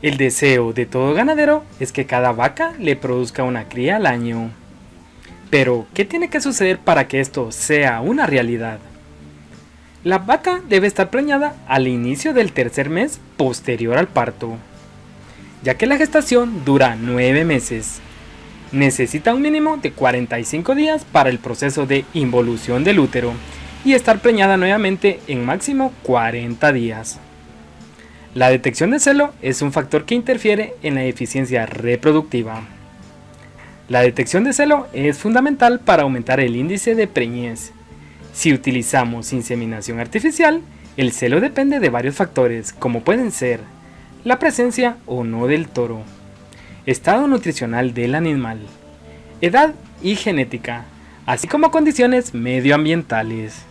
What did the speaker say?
El deseo de todo ganadero es que cada vaca le produzca una cría al año. Pero, ¿qué tiene que suceder para que esto sea una realidad? La vaca debe estar preñada al inicio del tercer mes posterior al parto, ya que la gestación dura 9 meses. Necesita un mínimo de 45 días para el proceso de involución del útero y estar preñada nuevamente en máximo 40 días. La detección de celo es un factor que interfiere en la eficiencia reproductiva. La detección de celo es fundamental para aumentar el índice de preñez. Si utilizamos inseminación artificial, el celo depende de varios factores, como pueden ser la presencia o no del toro, estado nutricional del animal, edad y genética, así como condiciones medioambientales.